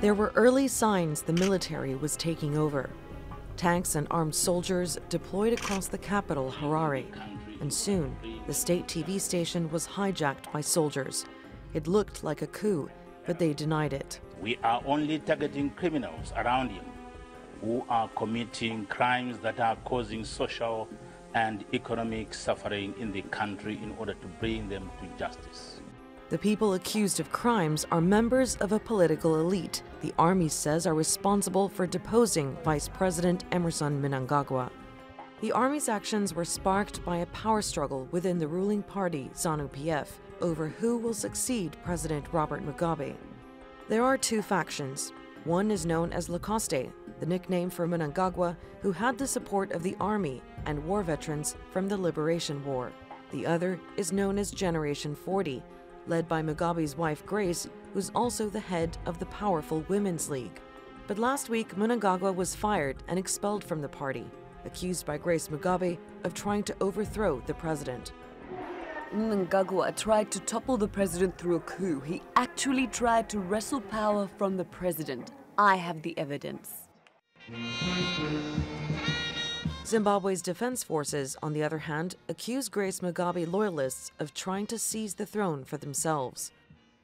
There were early signs the military was taking over. Tanks and armed soldiers deployed across the capital, Harare, and soon the state TV station was hijacked by soldiers. It looked like a coup, but they denied it. We are only targeting criminals around him who are committing crimes that are causing social and economic suffering in the country in order to bring them to justice. The people accused of crimes are members of a political elite the army says are responsible for deposing Vice President Emmerson Mnangagwa. The army's actions were sparked by a power struggle within the ruling party, ZANU-PF, over who will succeed President Robert Mugabe. There are two factions. One is known as Lacoste, the nickname for Mnangagwa, who had the support of the army and war veterans from the Liberation War. The other is known as Generation 40, led by Mugabe's wife Grace, who's also the head of the powerful Women's League. But last week, Mnangagwa was fired and expelled from the party, accused by Grace Mugabe of trying to overthrow the president. Mnangagwa tried to topple the president through a coup. He actually tried to wrestle power from the president. I have the evidence. Zimbabwe's defense forces, on the other hand, accuse Grace Mugabe loyalists of trying to seize the throne for themselves.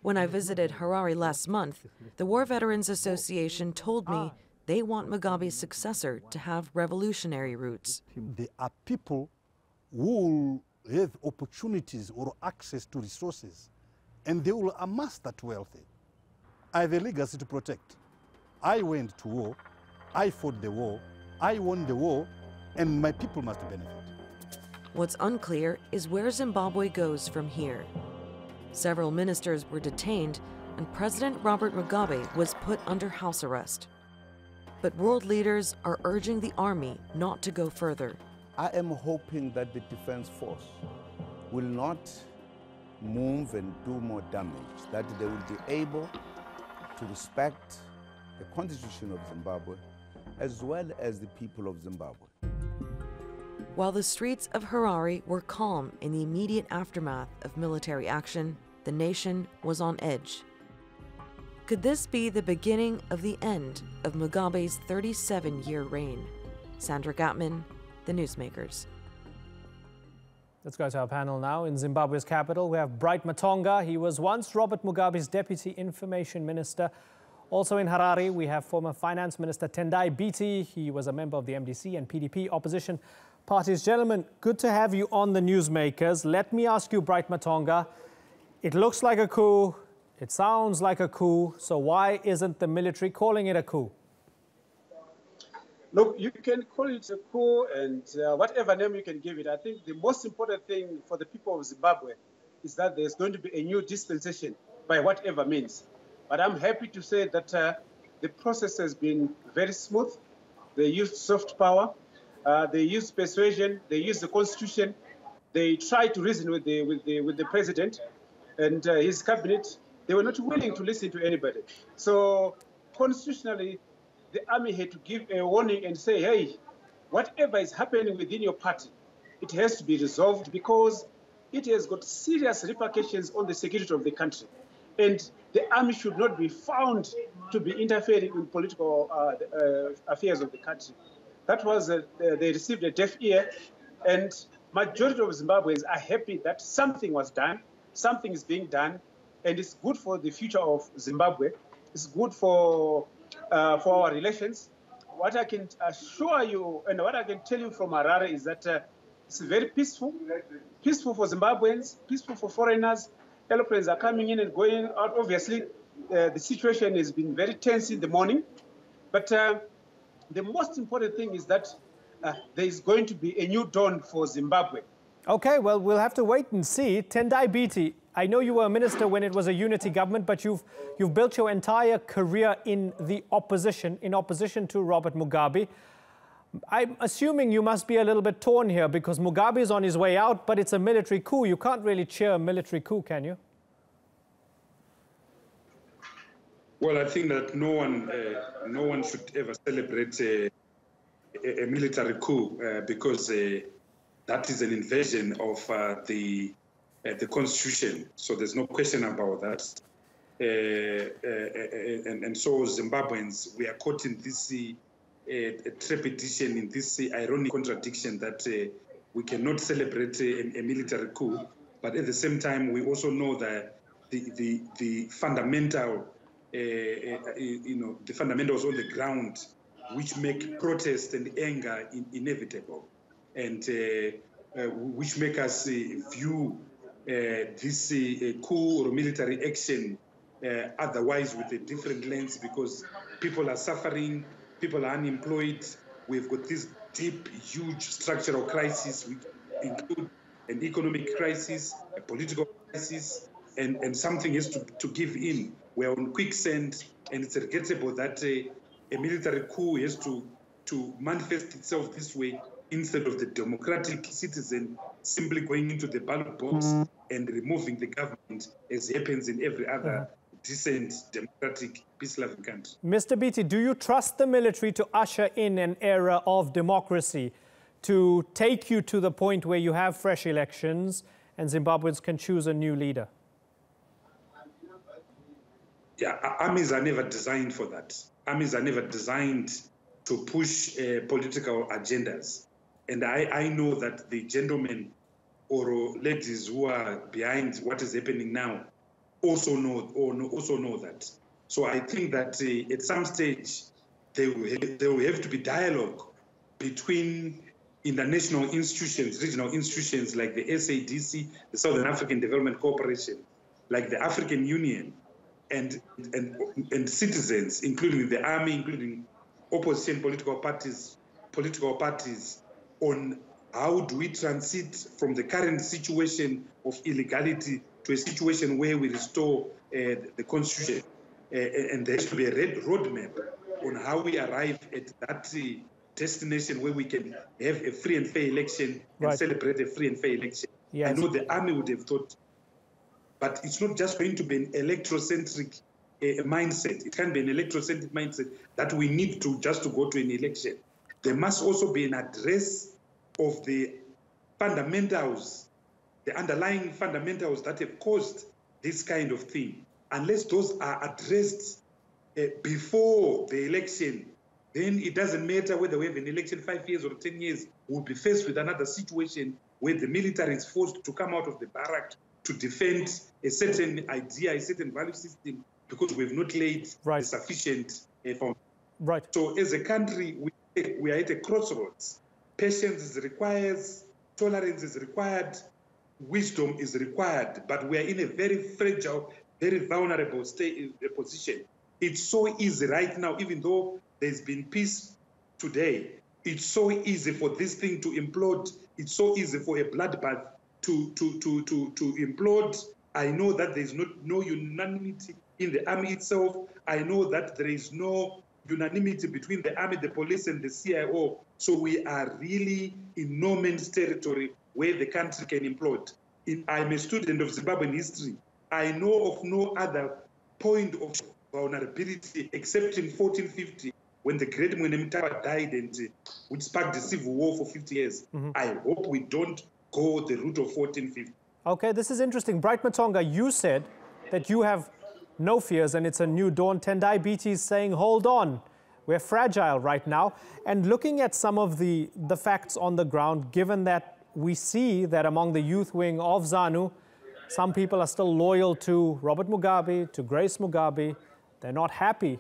When I visited Harare last month, the War Veterans Association told me they want Mugabe's successor to have revolutionary roots. There are people who will have opportunities or access to resources, and they will amass that wealth. I have a legacy to protect. I went to war, I fought the war, I won the war, and my people must benefit. What's unclear is where Zimbabwe goes from here. Several ministers were detained, and President Robert Mugabe was put under house arrest. But world leaders are urging the army not to go further. I am hoping that the defense force will not move and do more damage, that they will be able to respect the Constitution of Zimbabwe as well as the people of Zimbabwe. While the streets of Harare were calm in the immediate aftermath of military action, the nation was on edge. Could this be the beginning of the end of Mugabe's 37-year reign? Sandra Gatman, The Newsmakers. Let's go to our panel now. In Zimbabwe's capital, we have Bright Matonga. He was once Robert Mugabe's Deputy Information Minister. Also in Harare, we have former Finance Minister Tendai Biti. He was a member of the MDC and PDP opposition parties. Gentlemen, good to have you on the Newsmakers. Let me ask you, Bright Matonga, it looks like a coup, it sounds like a coup, so why isn't the military calling it a coup? Look, you can call it a coup and whatever name you can give it. I think the most important thing for the people of Zimbabwe is that there's going to be a new dispensation by whatever means. But I'm happy to say that the process has been very smooth. They used soft power, they used persuasion, they used the constitution. They tried to reason with the president and his cabinet. They were not willing to listen to anybody. So constitutionally, the army had to give a warning and say, hey, whatever is happening within your party, it has to be resolved because it has got serious repercussions on the security of the country. And the army should not be found to be interfering in political affairs of the country. That was, they received a deaf ear, and majority of Zimbabweans are happy that something was done, something is being done, and it's good for the future of Zimbabwe. It's good for our relations. What I can assure you and what I can tell you from Harare is that it's very peaceful for Zimbabweans, peaceful for foreigners. Airplanes are coming in and going out. Obviously, the situation has been very tense in the morning. But the most important thing is that there is going to be a new dawn for Zimbabwe. Okay, well, we'll have to wait and see. Tendai Biti, I know you were a minister when it was a unity government, but you've built your entire career in the opposition, in opposition to Robert Mugabe. I'm assuming you must be a little bit torn here because Mugabe is on his way out, but it's a military coup. You can't really cheer a military coup, can you? Well, I think that no one should ever celebrate a military coup because that is an invasion of the constitution. So there's no question about that. and so Zimbabweans, we are caught in this trepidation, in this ironic contradiction that we cannot celebrate a military coup, but at the same time, we also know that the fundamental, the fundamentals on the ground, which make protest and anger inevitable, and which make us view this coup or military action otherwise with a different lens, because people are suffering, people are unemployed. We've got this deep, huge structural crisis, which include an economic crisis, a political crisis, and something has to give in. We're on quicksand, and it's regrettable that a military coup has to manifest itself this way, instead of the democratic citizen simply going into the ballot box and removing the government, as happens in every other decent, democratic, peace-loving country. Mr. Beattie, do you trust the military to usher in an era of democracy, to take you to the point where you have fresh elections and Zimbabweans can choose a new leader? Yeah, armies are never designed for that. Armies are never designed to push political agendas. And I know that the gentlemen or ladies who are behind what is happening now also know that. So I think that at some stage there will have to be dialogue between international institutions, regional institutions like the SADC, the Southern African Development Corporation, like the African Union, and citizens, including the army, including opposition political parties, on how do we transit from the current situation of illegality to a situation where we restore the constitution. And there has to be a roadmap on how we arrive at that destination where we can have a free and fair election and celebrate a free and fair election. Yes. I know the army would have thought, but it's not just going to be an electrocentric mindset. It can't be an electrocentric mindset that we need to just to go to an election. There must also be an address of the fundamentals, the underlying fundamentals that have caused this kind of thing. Unless those are addressed before the election, then it doesn't matter whether we have an election 5 years or 10 years. We'll be faced with another situation where the military is forced to come out of the barrack to defend a certain idea, a certain value system, because we've not laid the sufficient foundation. So as a country, we are at a crossroads. Patience is required, tolerance is required, wisdom is required, but we are in a very fragile, very vulnerable position. It's so easy right now, even though there's been peace today, it's so easy for this thing to implode. It's so easy for a bloodbath to implode. I know that there's no unanimity in the army itself. I know that there is no unanimity between the army, the police, and the CIO. So we are really in no man's territory where the country can implode. I'm a student of Zimbabwean history. I know of no other point of vulnerability except in 1450, when the great Mugabe died and which sparked the civil war for 50 years. I hope we don't go the route of 1450. Okay, this is interesting. Bright Matonga, you said that you have no fears and it's a new dawn. Tendai Beattie is saying, hold on, we're fragile right now. And looking at some of the facts on the ground, given that we see that among the youth wing of ZANU, some people are still loyal to Robert Mugabe, to Grace Mugabe. They're not happy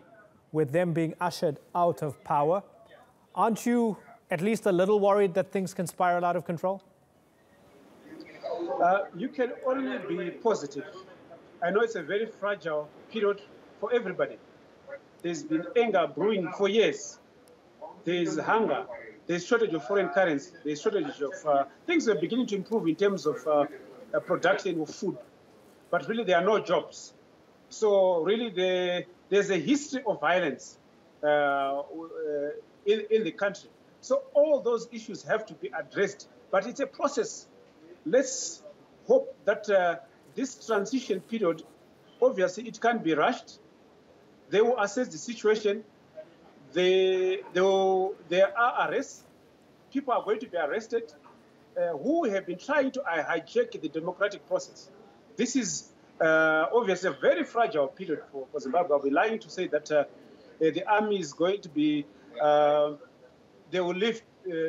with them being ushered out of power. Aren't you at least a little worried that things can spiral out of control? You can only be positive. I know it's a very fragile period for everybody. There's been anger brewing for years. There's hunger. There's shortage of foreign currency. There's shortage of things are beginning to improve in terms of production of food. But really, there are no jobs. So really, there's a history of violence in the country. So all those issues have to be addressed. But it's a process. Let's hope that this transition period, obviously, it can't be rushed. They will assess the situation. There are arrests. People are going to be arrested who have been trying to hijack the democratic process. This is obviously a very fragile period for Zimbabwe. I'll be lying to say that the army is going to be, they will leave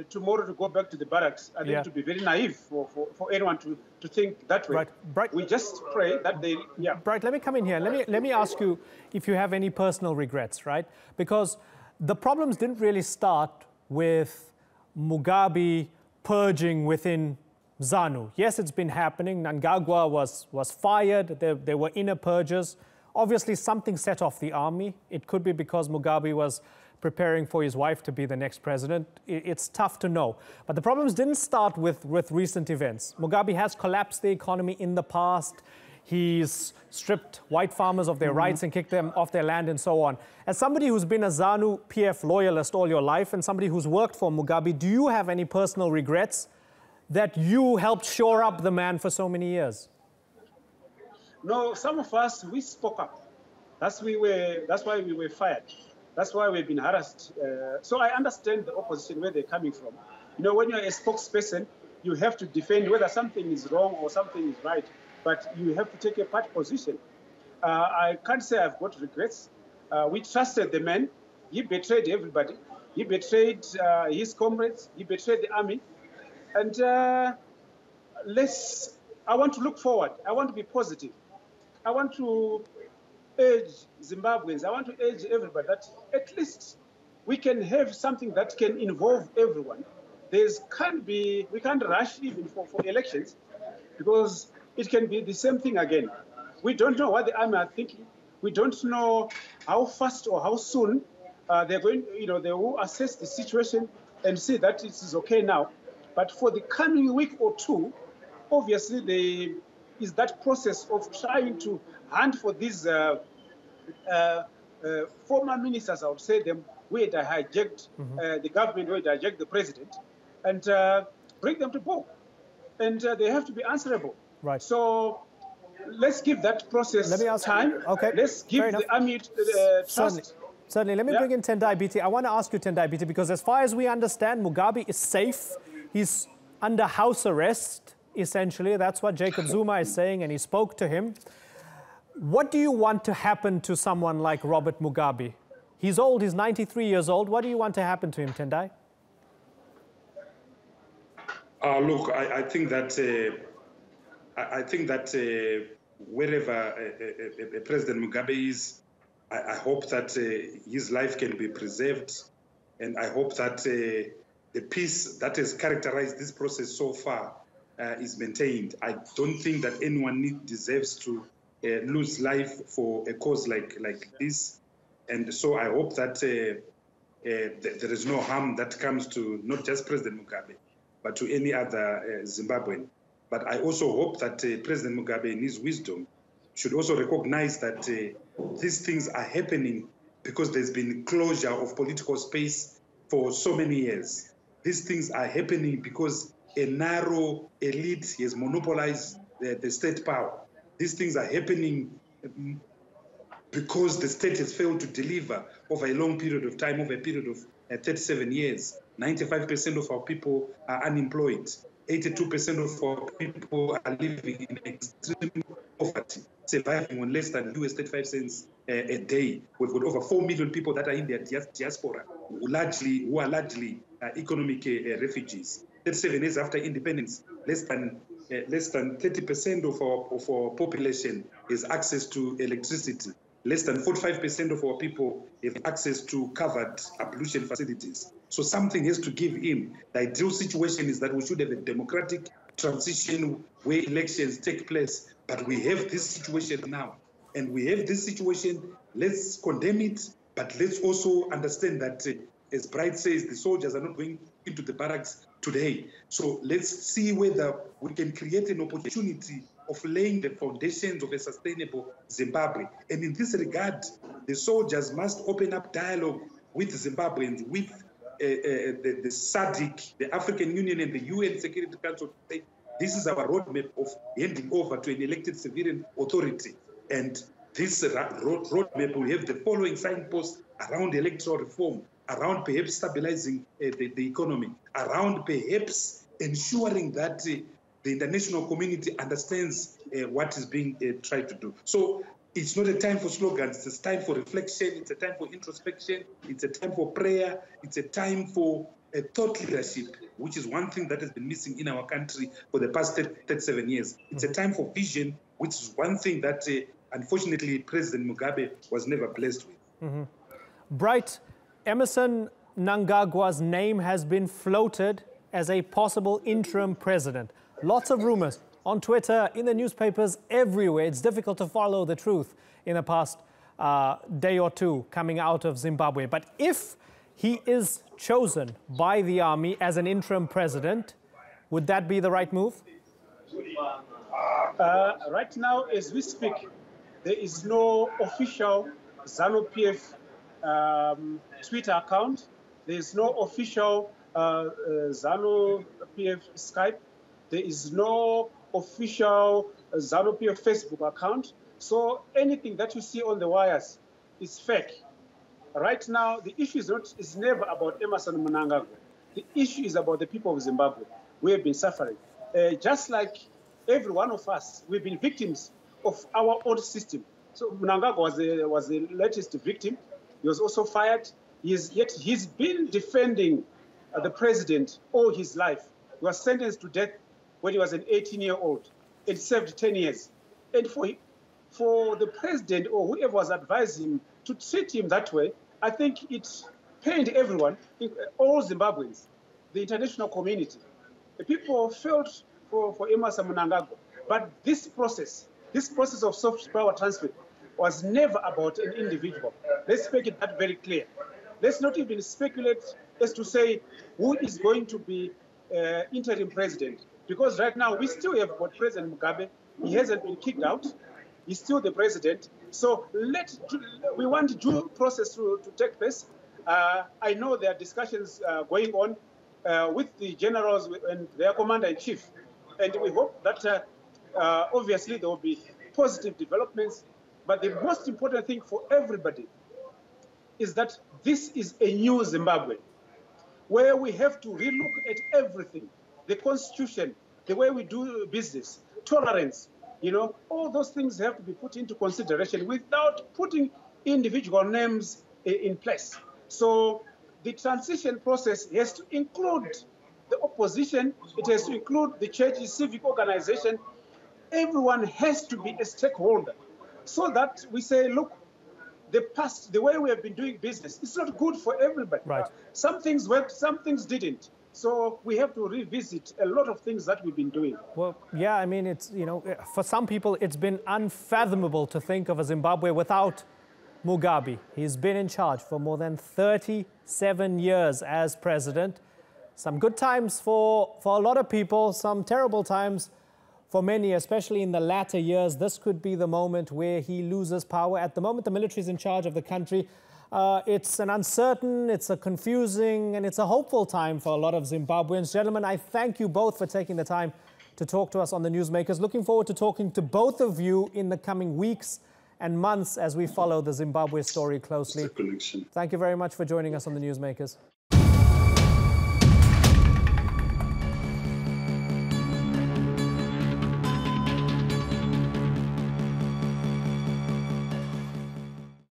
tomorrow to go back to the barracks. I think it would be very naive for anyone to think that way. Right. Bright, we just pray that they, Bright, let me come in here. Let me ask you if you have any personal regrets, right? Because the problems didn't really start with Mugabe purging within ZANU. Yes, it's been happening. Mnangagwa was fired. There were inner purges. Obviously, something set off the army. It could be because Mugabe was preparing for his wife to be the next president. It's tough to know. But the problems didn't start with recent events. Mugabe has collapsed the economy in the past. He's stripped white farmers of their rights and kicked them off their land and so on. As somebody who's been a ZANU PF loyalist all your life and somebody who's worked for Mugabe, do you have any personal regrets that you helped shore up the man for so many years? No, some of us, we spoke up. That's why we were fired. That's why we've been harassed. So I understand the opposition, where they're coming from. You know, when you're a spokesperson, you have to defend whether something is wrong or something is right, but you have to take a part position. I can't say I've got regrets. We trusted the man. He betrayed everybody. He betrayed his comrades. He betrayed the army. And I want to look forward. I want to be positive. I want to urge Zimbabweans, I want to urge everybody that at least we can have something that can involve everyone. We can't rush even for elections, because it can be the same thing again. We don't know what the army are thinking. We don't know how fast or how soon they're going, they will assess the situation and see that it is okay now. But for the coming week or two, obviously there is that process of trying to hunt for these former ministers, I would say them, who had hijacked the government, who had hijacked the president, and bring them to book. And they have to be answerable. Right. So let's give that process time. Okay. Let's give the army trust. Certainly. Let me bring in Tendai Biti. I want to ask you, Tendai Biti, because as far as we understand, Mugabe is safe. He's under house arrest, essentially. That's what Jacob Zuma is saying, and he spoke to him. What do you want to happen to someone like Robert Mugabe? He's old, he's 93 years old. What do you want to happen to him, Tendai? Look, I think that wherever President Mugabe is, I hope that his life can be preserved, and I hope that the peace that has characterized this process so far is maintained. I don't think that anyone deserves to lose life for a cause like this, and so I hope that there is no harm that comes to not just President Mugabe, but to any other Zimbabwean. But I also hope that President Mugabe, in his wisdom, should also recognize that these things are happening because there's been closure of political space for so many years. These things are happening because a narrow elite has monopolized the state power. These things are happening because the state has failed to deliver over a long period of time, over a period of 37 years. 95% of our people are unemployed. 82% of our people are living in extreme poverty, surviving on less than US 35 cents a day. We've got over 4 million people that are in their diaspora, who are largely economic refugees. 37 years after independence, less than 30% of our population has access to electricity. Less than 45% of our people have access to covered ablution facilities. So something has to give in. The ideal situation is that we should have a democratic transition where elections take place. But we have this situation now. And we have this situation, let's condemn it, but let's also understand that, as Bright says, the soldiers are not going into the barracks today. So let's see whether we can create an opportunity of laying the foundations of a sustainable Zimbabwe. And in this regard, the soldiers must open up dialogue with Zimbabweans, with the SADC, the African Union, and the UN Security Council. This is our roadmap of handing over to an elected civilian authority. And this roadmap will have the following signposts around electoral reform, around perhaps stabilizing the economy, around perhaps ensuring that the international community understands what is being tried to do. So it's not a time for slogans, it's a time for reflection, it's a time for introspection, it's a time for prayer, it's a time for thought leadership, which is one thing that has been missing in our country for the past 37 years. It's a time for vision, which is one thing that unfortunately President Mugabe was never blessed with. Bright, Emmerson Mnangagwa's name has been floated as a possible interim president. Lots of rumors on Twitter, in the newspapers, everywhere. It's difficult to follow the truth in the past day or two coming out of Zimbabwe. But if he is chosen by the army as an interim president, would that be the right move? Right now, as we speak, there is no official ZANU-PF Twitter account. There is no official ZANU-PF Skype. There is no official ZANU-PF Facebook account. So anything that you see on the wires is fake. Right now, the issue is never about Emmerson Mnangagwa. The issue is about the people of Zimbabwe. We have been suffering. Just like every one of us, we've been victims of our own system. So Mnangagwa was the latest victim. He was also fired. Yet he's been defending the president all his life. He was sentenced to death when he was an 18-year-old and served 10 years. And for the president or whoever was advising him to treat him that way, I think it pained everyone, all Zimbabweans, the international community. The people felt for Emmerson Mnangagwa. But this process of soft power transfer was never about an individual. Let's make it that very clear. Let's not even speculate as to say who is going to be interim president. Because right now we still have got President Mugabe. He hasn't been kicked out. He's still the president. So we want due process to take place. I know there are discussions going on with the generals and their commander-in-chief. And we hope that obviously there will be positive developments. But the most important thing for everybody is that this is a new Zimbabwe, where we have to relook at everything, the constitution, the way we do business, tolerance, all those things have to be put into consideration without putting individual names in place. So the transition process has to include the opposition, it has to include the church, civic organization. Everyone has to be a stakeholder so that we say, look, the past, the way we have been doing business, it's not good for everybody. Right. Some things worked, some things didn't. So we have to revisit a lot of things that we've been doing. Well, yeah, I mean, it's, for some people, it's been unfathomable to think of a Zimbabwe without Mugabe. He's been in charge for more than 37 years as president. Some good times for a lot of people, some terrible times for many, especially in the latter years. This could be the moment where he loses power. At the moment, the military is in charge of the country. It's an uncertain, it's a confusing, and it's a hopeful time for a lot of Zimbabweans. Gentlemen, I thank you both for taking the time to talk to us on the Newsmakers. Looking forward to talking to both of you in the coming weeks and months as we follow the Zimbabwe story closely. Thank you very much for joining us on the Newsmakers.